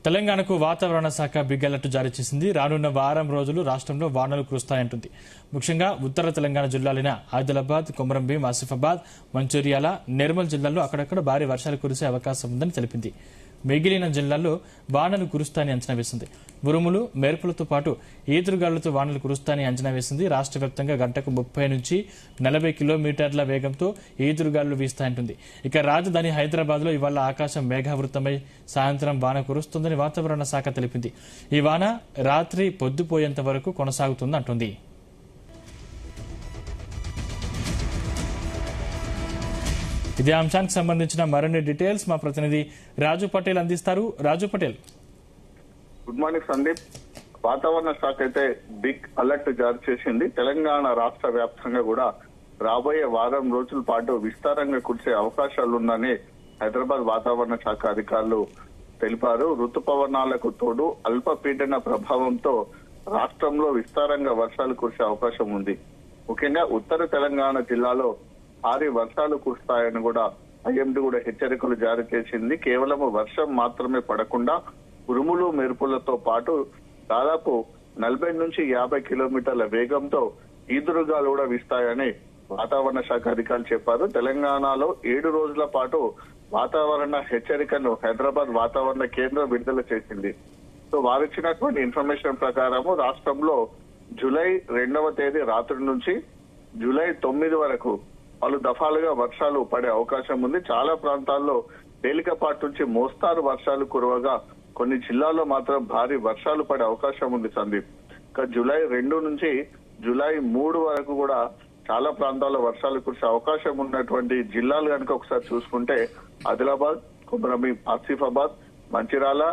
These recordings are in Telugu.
తెలంగాణకు వాతావరణ శాఖ బిగ్ అలర్ట్ జారీ చేసింది. రానున్న వారం రోజులు రాష్ట్రంలో వానలు కురుస్తాయంటుంది. ముఖ్యంగా ఉత్తర తెలంగాణ జిల్లాలైన ఆదిలాబాద్, కొమరంభీం, ఆసిఫాబాద్, మంచిర్యాల, నిర్మల్ జిల్లాల్లో అక్కడక్కడ భారీ వర్షాలు కురిసే అవకాశం ఉందని తెలిపింది. మిగిలిన జిల్లాల్లో వానలు కురుస్తాయని అంచనా వేసింది. ఉరుములు, మెరుపులతో పాటు ఈదురుగాలులతో వానలు కురుస్తాయని అంచనా వేసింది. రాష్ట్ర వ్యాప్తంగా గంటకు 30 నుంచి 40 కిలోమీటర్ల వేగంతో ఈదురుగాలులు వీస్తాయంటుంది. ఇక రాజధాని హైదరాబాద్ లో ఇవాళ ఆకాశం మేఘావృతమై సాయంత్రం వాన కురుస్తుందని వాతావరణ శాఖ తెలిపింది. ఈ వాన రాత్రి పొద్దుపోయేంత వరకు కొనసాగుతుందంటుంది. ఇదే అంశానికి సంబంధించిన మరిన్ని డీటెయిల్స్ మా ప్రతినిధి రాజు పటేల్ అందిస్తారు. రాజు పటేల్, గుడ్ మార్నింగ్ సందీప్. వాతావరణ శాఖ అయితే బిగ్ అలర్ట్ జారీ చేసింది. తెలంగాణ రాష్ట్ర వ్యాప్తంగా కూడా రాబోయే వారం రోజుల పాటు విస్తారంగా కురిసే అవకాశాలుందని హైదరాబాద్ వాతావరణ శాఖ అధికారులు తెలిపారు. రుతుపవనాలకు తోడు అల్పపీడన ప్రభావంతో రాష్ట్రంలో విస్తారంగా వర్షాలు కురిసే అవకాశం ఉంది. ముఖ్యంగా ఉత్తర తెలంగాణ జిల్లాలో భారీ వర్షాలు కురుస్తాయని కూడా ఐఎండీ కూడా హెచ్చరికలు జారీ చేసింది. కేవలం వర్షం మాత్రమే పడకుండా ఉరుములు, మెరుపులతో పాటు దాదాపు 40 నుంచి 50 కిలోమీటర్ల వేగంతో ఈదురుగాలు కూడా వీస్తాయని వాతావరణ శాఖ అధికారులు చెప్పారు. తెలంగాణలో 7 రోజుల పాటు వాతావరణ హెచ్చరికను హైదరాబాద్ వాతావరణ కేంద్రం విడుదల చేసింది. సో వారిచ్చినటువంటి ఇన్ఫర్మేషన్ ప్రకారము రాష్ట్రంలో జూలై 2వ తేదీ రాత్రి నుంచి జూలై 9 వరకు పలు దఫాలుగా వర్షాలు పడే అవకాశం ఉంది. చాలా ప్రాంతాల్లో తేలికపాటి నుంచి మోస్తారు వర్షాలు కురవగా కొన్ని జిల్లాల్లో మాత్రం భారీ వర్షాలు పడే అవకాశం ఉంది సందీప్. ఇక జూలై 2 నుంచి జూలై 3 వరకు కూడా చాలా ప్రాంతాల్లో వర్షాలు కురిసే అవకాశం ఉన్నటువంటి జిల్లాలు కనుక ఒకసారి చూసుకుంటే ఆదిలాబాద్, కొమరంభీం, ఆసిఫాబాద్, మంచిర్యాల,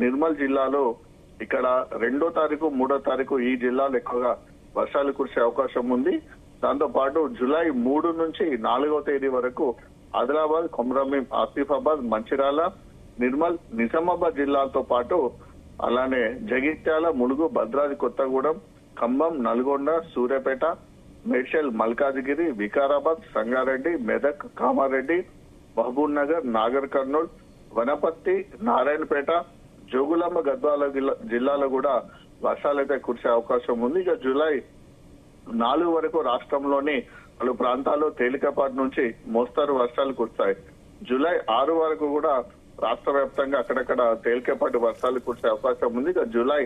నిర్మల్ జిల్లాలో ఇక్కడ 2వ తారీఖు, 3వ తారీఖు ఈ జిల్లాలో ఎక్కువగా వర్షాలు కురిసే అవకాశం ఉంది. దాంతో పాటు జూలై 3 నుంచి 4వ తేదీ వరకు ఆదిలాబాద్, కొమరంభీం, ఆసిఫాబాద్, మంచిర్యాల, నిర్మల్, నిజామాబాద్ జిల్లాలతో పాటు అలానే జగిత్యాల, ములుగు, భద్రాద్రి కొత్తగూడెం, ఖమ్మం, నల్గొండ, సూర్యాపేట, మేడ్చల్, మల్కాజిగిరి, వికారాబాద్, సంగారెడ్డి, మెదక్, కామారెడ్డి, మహబూబ్ నగర్, నాగర్ కర్నూల్, వనపర్తి, నారాయణపేట, జోగులాంబ, గద్వాల జిల్లాలో కూడా వర్షాలైతే కురిసే అవకాశం ఉంది. ఇక జూలై 4 వరకు రాష్ట్రంలోని పలు ప్రాంతాల్లో తేలికపాటి నుంచి మోస్తారు వర్షాలు కురుస్తాయి. జూలై 6 వరకు కూడా రాష్ట్ర వ్యాప్తంగా అక్కడక్కడ తేలికపాటి వర్షాలు కురిసే అవకాశం ఉంది. ఇక జూలై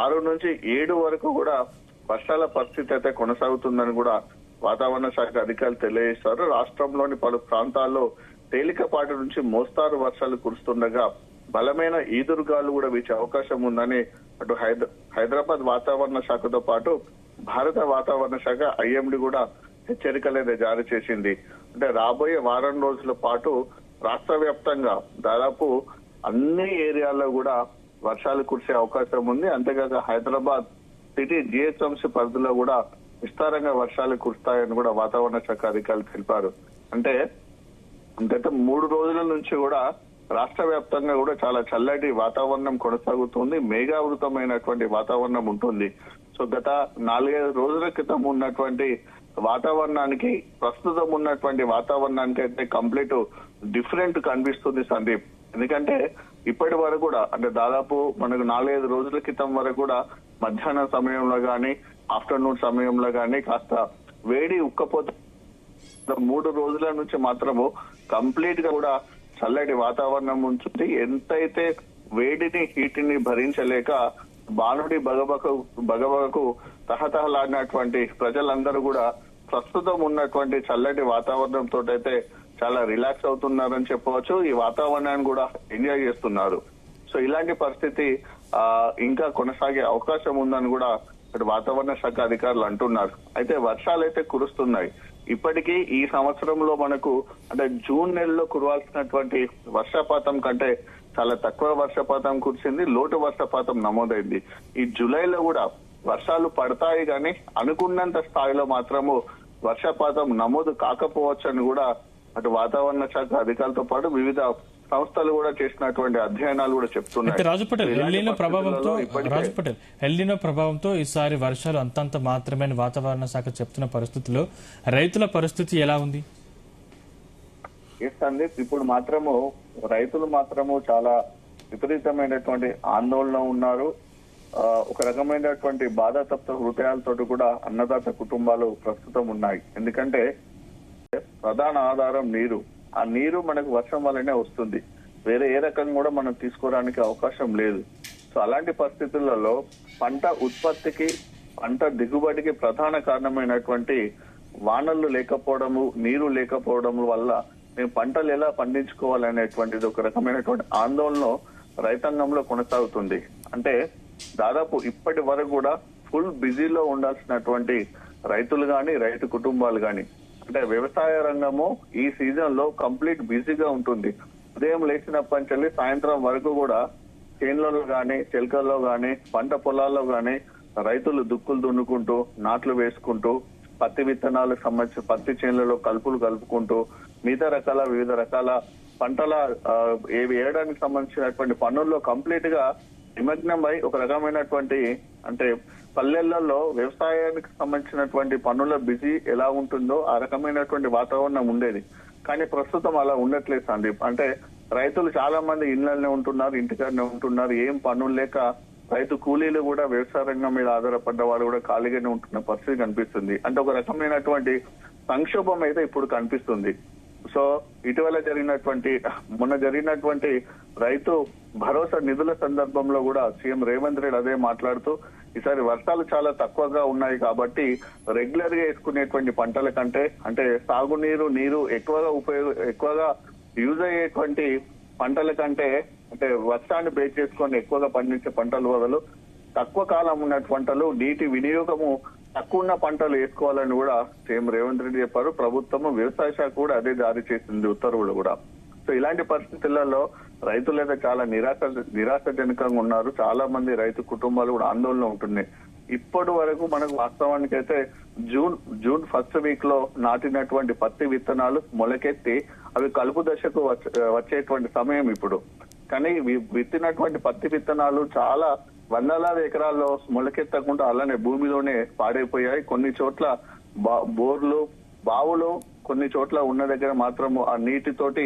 6 నుంచి 7 వరకు కూడా వర్షాల పరిస్థితి అయితే కొనసాగుతుందని కూడా వాతావరణ శాఖ అధికారులు తెలియజేశారు. రాష్ట్రంలోని పలు ప్రాంతాల్లో తేలికపాటి నుంచి మోస్తారు వర్షాలు కురుస్తుండగా బలమైన ఈదురుగాలు కూడా వీచే అవకాశం ఉందని అటు హైదరాబాద్ వాతావరణ శాఖతో పాటు భారత వాతావరణ శాఖ ఐఎండీ కూడా హెచ్చరికలు జారీ చేసింది. అంటే రాబోయే వారం రోజుల పాటు రాష్ట్ర వ్యాప్తంగా దాదాపు అన్ని ఏరియాల్లో కూడా వర్షాలు కురిసే అవకాశం ఉంది. అంతేకాక హైదరాబాద్ సిటీ జిహెచ్ఎంసీ పరిధిలో కూడా విస్తారంగా వర్షాలు కురుస్తాయని కూడా వాతావరణ శాఖ అధికారులు తెలిపారు. అంటే గత 3 రోజుల నుంచి కూడా రాష్ట్ర వ్యాప్తంగా కూడా చాలా చల్లటి వాతావరణం కొనసాగుతుంది. మేఘావృతమైనటువంటి వాతావరణం ఉంటుంది. సో గత 4-5 రోజుల క్రితం ఉన్నటువంటి వాతావరణానికి ప్రస్తుతం ఉన్నటువంటి వాతావరణానికి అయితే కంప్లీట్ డిఫరెంట్ కనిపిస్తుంది సందీప్. ఎందుకంటే ఇప్పటి వరకు కూడా అంటే దాదాపు మనకు 4-5 రోజుల క్రితం వరకు కూడా మధ్యాహ్నం సమయంలో గానీ ఆఫ్టర్నూన్ సమయంలో గానీ కాస్త వేడి ఉక్కపోతే 3 రోజుల నుంచి మాత్రము కంప్లీట్ గా కూడా చల్లటి వాతావరణం ఉంటుంది. ఎంతైతే వేడిని, హీట్ని భరించలేక బాణుడి బగబగకు తహతహలాడినటువంటి ప్రజలందరూ కూడా ప్రస్తుతం ఉన్నటువంటి చల్లటి వాతావరణంతో అయితే చాలా రిలాక్స్ అవుతున్నారని చెప్పవచ్చు. ఈ వాతావరణాన్ని కూడా ఎంజాయ్ చేస్తున్నారు. సో ఇలాంటి పరిస్థితి ఇంకా కొనసాగే అవకాశం ఉందని కూడా అటు వాతావరణ శాఖ అధికారులు అంటున్నారు. అయితే వర్షాలు అయితే కురుస్తున్నాయి. ఇప్పటికీ ఈ సంవత్సరంలో మనకు అంటే జూన్ నెలలో కురవాల్సినటువంటి వర్షపాతం కంటే చాలా తక్కువ వర్షపాతం కురిసింది. లోటు వర్షపాతం నమోదైంది. ఈ జూలైలో కూడా వర్షాలు పడతాయి కానీ అనుకున్నంత స్థాయిలో మాత్రము వర్షపాతం నమోదు కాకపోవచ్చు అని కూడా అటు వాతావరణ శాఖ అధికారులతో పాటు వివిధ సంస్థలు కూడా చేసినటువంటి అధ్యయనాలు కూడా చెప్తున్నాయి. రాజుపటేల్, ఎల్నినో ప్రభావంతో ఈసారి వర్షాలు అంతంత మాత్రమే వాతావరణ శాఖ చెప్తున్న పరిస్థితుల్లో రైతుల పరిస్థితి ఎలా ఉంది? ఇప్పుడు మాత్రము రైతులు మాత్రము చాలా విపరీతమైనటువంటి ఆందోళన ఉన్నారు. ఒక రకమైనటువంటి బాధాతప్త హృదయాలతో కూడా అన్నదాత కుటుంబాలు ప్రస్తుతం ఉన్నాయి. ఎందుకంటే ప్రధాన ఆధారం నీరు. ఆ నీరు మనకు వర్షం వల్లనే వస్తుంది. వేరే ఏ రకంగా కూడా మనం తీసుకోవడానికి అవకాశం లేదు. సో అలాంటి పరిస్థితులలో పంట ఉత్పత్తికి, పంట దిగుబడికి ప్రధాన కారణమైనటువంటి వానలు లేకపోవడము, నీరు లేకపోవడం వల్ల మేము పంటలు ఎలా పండించుకోవాలనేటువంటిది ఒక రకమైనటువంటి ఆందోళన రైతాంగంలో కొనసాగుతుంది. అంటే దాదాపు ఇప్పటి వరకు కూడా ఫుల్ బిజీలో ఉండాల్సినటువంటి రైతులు గాని, రైతు కుటుంబాలు గాని, అంటే వ్యవసాయ రంగము ఈ సీజన్ లో కంప్లీట్ బిజీగా ఉంటుంది. ఉదయం లేచినప్పటి నుంచి సాయంత్రం వరకు కూడా చేన్లలో గాని, చెలకల్లో గాని, పంట పొలాల్లో గాని రైతులు దుక్కులు దున్నుకుంటూ, నాట్లు వేసుకుంటూ, పత్తి విత్తనాలకు సంబంధించి పత్తి చేన్లలో కలుపులు కలుపుకుంటూ, మిగతా రకాల వివిధ రకాల పంటల వేయడానికి సంబంధించినటువంటి పనుల్లో కంప్లీట్ గా నిమగ్నమై ఒక రకమైనటువంటి, అంటే పల్లెలలో వ్యవసాయానికి సంబంధించినటువంటి పనుల బిజీ ఎలా ఉంటుందో ఆ రకమైనటువంటి వాతావరణం ఉండేది. కానీ ప్రస్తుతం అలా ఉండట్లేదు సందీప్. అంటే రైతులు చాలా మంది ఇళ్లనే ఉంటున్నారు, ఇంటికాడనే ఉంటున్నారు. ఏం పనులు లేక రైతు కూలీలు కూడా వ్యవసాయ రంగం మీద ఆధారపడ్డ వాళ్ళు కూడా ఖాళీగానే ఉంటున్న పరిస్థితి కనిపిస్తుంది. అంటే ఒక రకమైనటువంటి సంక్షోభం అయితే ఇప్పుడు కనిపిస్తుంది. సో ఇటీవల మొన్న జరిగినటువంటి రైతు భరోసా నిధుల సందర్భంలో కూడా సీఎం రేవంత్ రెడ్డి అదే మాట్లాడుతూ, ఈసారి వర్షాలు చాలా తక్కువగా ఉన్నాయి కాబట్టి రెగ్యులర్ గా వేసుకునేటువంటి పంటల కంటే, అంటే నీరు ఎక్కువగా యూజ్ అయ్యేటువంటి పంటల కంటే, అంటే వర్షాన్ని బేస్ చేసుకొని ఎక్కువగా పండించే పంటల బదులు తక్కువ కాలం ఉన్న పంటలు, నీటి వినియోగము తక్కువ ఉన్న పంటలు వేసుకోవాలని కూడా సీఎం రేవంత్ రెడ్డి చెప్పారు. ప్రభుత్వము, వ్యవసాయ శాఖ కూడా అదే జారీ చేసింది ఉత్తర్వులు కూడా. సో ఇలాంటి పరిస్థితులలో రైతులైతే చాలా నిరాశజనకంగా ఉన్నారు. చాలా మంది రైతు కుటుంబాలు కూడా ఆందోళన ఉంటున్నాయి. ఇప్పటి వరకు మనకు వాస్తవానికి అయితే జూన్ ఫస్ట్ వీక్ లో నాటినటువంటి పత్తి విత్తనాలు మొలకెత్తి అవి కలుపు దశకు వచ్చేటువంటి సమయం ఇప్పుడు. కానీ విత్తినటువంటి పత్తి విత్తనాలు చాలా వందలాది ఎకరాల్లో మొలకెత్తకుండా అలానే భూమిలోనే పాడైపోయాయి. కొన్ని చోట్ల బోర్లు, బావులు కొన్ని చోట్ల ఉన్న దగ్గర మాత్రం ఆ నీటితోటి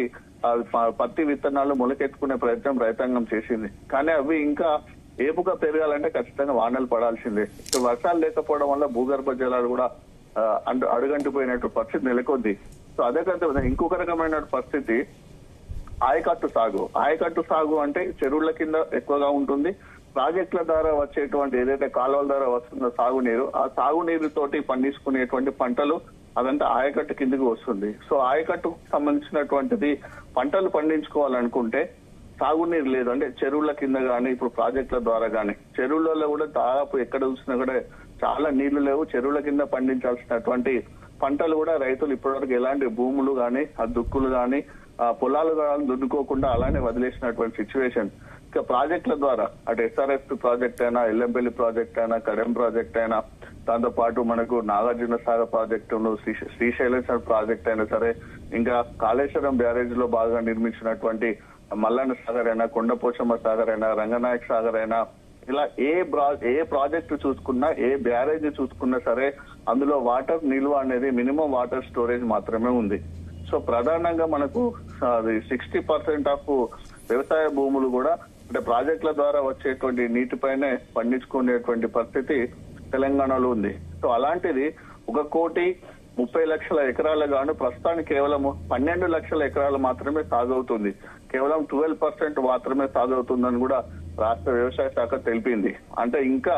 పత్తి విత్తనాలు మొలకెత్తుకునే ప్రయత్నం రైతాంగం చేసింది. కానీ అవి ఇంకా ఏపుగా పెరగాలంటే ఖచ్చితంగా వానలు పడాల్సిందే. వర్షాలు లేకపోవడం వల్ల భూగర్భ జలాలు కూడా అడుగంటిపోయినట్టు పరిస్థితి నెలకొంది. సో అదే కాదు, ఇంకొక రకమైన పరిస్థితి ఆయకట్టు సాగు అంటే చెరువుల కింద ఎక్కువగా ఉంటుంది. ప్రాజెక్టుల ద్వారా వచ్చేటువంటి ఏదైతే కాలువల ద్వారా వస్తుందో సాగునీరు, ఆ సాగునీరు తోటి పండించుకునేటువంటి పంటలు అదంతా ఆయకట్టు కిందకి వస్తుంది. సో ఆయకట్టుకు సంబంధించినటువంటిది పంటలు పండించుకోవాలనుకుంటే సాగునీరు లేదు. అంటే చెరువుల కింద గానీ, ఇప్పుడు ప్రాజెక్టుల ద్వారా గానీ, చెరువులలో కూడా దాదాపు ఎక్కడ చూసినా కూడా చాలా నీళ్లు లేవు. చెరువుల కింద పండించాల్సినటువంటి పంటలు కూడా రైతులు ఇప్పటివరకు ఎలాంటి భూములు గానీ, ఆ దుక్కులు గానీ, ఆ పొలాలు కానీ దున్నుకోకుండా అలానే వదిలేసినటువంటి సిచ్యువేషన్. ఇక ప్రాజెక్టుల ద్వారా అటు ఎస్ఆర్ఎస్ ప్రాజెక్ట్ అయినా, ఎల్లంపల్లి ప్రాజెక్ట్ అయినా, కడెం ప్రాజెక్ట్ అయినా, దాంతో పాటు మనకు నాగార్జున సాగర్ ప్రాజెక్టు, శ్రీశైలం ప్రాజెక్ట్ అయినా సరే, ఇంకా కాళేశ్వరం బ్యారేజ్ లో బాగా నిర్మించినటువంటి మల్లన్న సాగర్ అయినా, కొండపోచమ్మ సాగర్ అయినా, రంగనాయక్ సాగర్ అయినా, ఇలా ఏ ప్రాజెక్టు చూసుకున్నా, ఏ బ్యారేజ్ చూసుకున్నా సరే అందులో వాటర్ నిల్వ అనేది మినిమం వాటర్ స్టోరేజ్ మాత్రమే ఉంది. సో ప్రధానంగా మనకు 60% ఆఫ్ వ్యవసాయ భూములు కూడా అంటే ప్రాజెక్టుల ద్వారా వచ్చేటువంటి నీటిపైనే పండించుకునేటువంటి పరిస్థితి తెలంగాణలో ఉంది. సో అలాంటిది 1,30,00,000 ఎకరాలు గాను ప్రస్తుతానికి కేవలం 12 లక్షల ఎకరాలు మాత్రమే సాగవుతుంది. కేవలం 12% మాత్రమే సాగవుతుందని కూడా రాష్ట్ర వ్యవసాయ శాఖ తెలిపింది. అంటే ఇంకా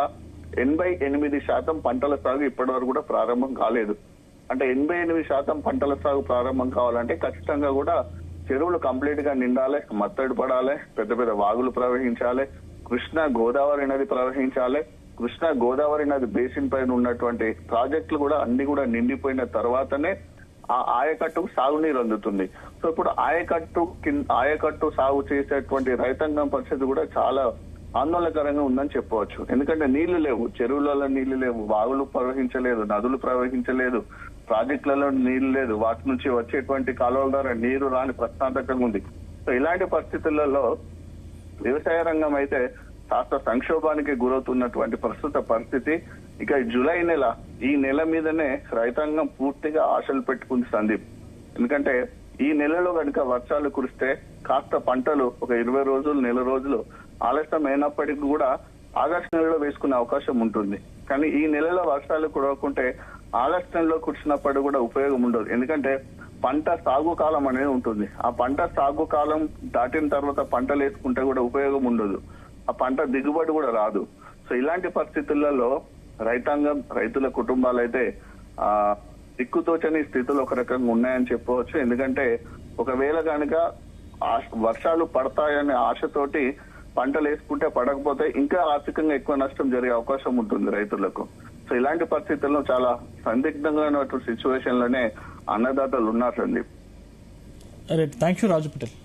88% పంటల సాగు ఇప్పటి వరకు కూడా ప్రారంభం కాలేదు. అంటే 88% పంటల సాగు ప్రారంభం కావాలంటే ఖచ్చితంగా కూడా చెరువులు కంప్లీట్ గా నిండాలి, మత్తడి పడాలి, పెద్ద పెద్ద వాగులు ప్రవహించాలి, కృష్ణా గోదావరి నది ప్రవహించాలి. కృష్ణా గోదావరి నది బేసిన్ పైన ఉన్నటువంటి ప్రాజెక్టులు కూడా అన్ని కూడా నిండిపోయిన తర్వాతనే ఆ ఆయకట్టుకు సాగునీరు అందుతుంది. సో ఇప్పుడు ఆయకట్టు సాగు చేసేటువంటి రైతాంగం పరిస్థితి కూడా చాలా ఆందోళనకరంగా ఉందని చెప్పవచ్చు. ఎందుకంటే నీళ్లు లేవు, చెరువులలో నీళ్లు లేవు, వాగులు ప్రవహించలేదు, నదులు ప్రవహించలేదు, ప్రాజెక్టులలో నీళ్లు లేదు, వాటి నుంచి వచ్చేటువంటి కాలువల ద్వారా నీరు రాని ప్రశ్నార్థకంగా ఉంది. సో ఇలాంటి పరిస్థితులలో వ్యవసాయ రంగం అయితే కాస్త సంక్షోభానికి గురవుతున్నటువంటి ప్రస్తుత పరిస్థితి. ఇక జూలై నెల, ఈ నెల మీదనే రైతాంగం పూర్తిగా ఆశలు పెట్టుకుంది సందీప్. ఎందుకంటే ఈ నెలలో కనుక వర్షాలు కురిస్తే కాస్త పంటలు ఒక 20 రోజులు నెల రోజులు ఆలస్యం అయినప్పటికీ కూడా ఆగస్టు నెలలో వేసుకునే అవకాశం ఉంటుంది. కానీ ఈ నెలలో వర్షాలు కురవకుంటే ఆగస్టు నెలలో కురిసినప్పుడు కూడా ఉపయోగం ఉండదు. ఎందుకంటే పంట సాగు కాలం అనేది ఉంటుంది. ఆ పంట సాగు కాలం దాటిన తర్వాత పంటలు వేసుకుంటే కూడా ఉపయోగం ఉండదు. ఆ పంట దిగుబడి కూడా రాదు. సో ఇలాంటి పరిస్థితులలో రైతాంగం, రైతుల కుటుంబాలు అయితే దిక్కుతోచని స్థితిలో ఒక రకంగా ఉన్నాయని చెప్పవచ్చు. ఎందుకంటే ఒకవేళ కనుక వర్షాలు పడతాయనే ఆశతోటి పంటలు వేసుకుంటే పడకపోతే ఇంకా ఆర్థికంగా ఎక్కువ నష్టం జరిగే అవకాశం ఉంటుంది రైతులకు. సో ఇలాంటి పరిస్థితుల్లో చాలా సందిగ్ధంగా సిచ్యువేషన్ లోనే అన్నదాతలు ఉన్నారు Sandeep. Thank you Raju Patel.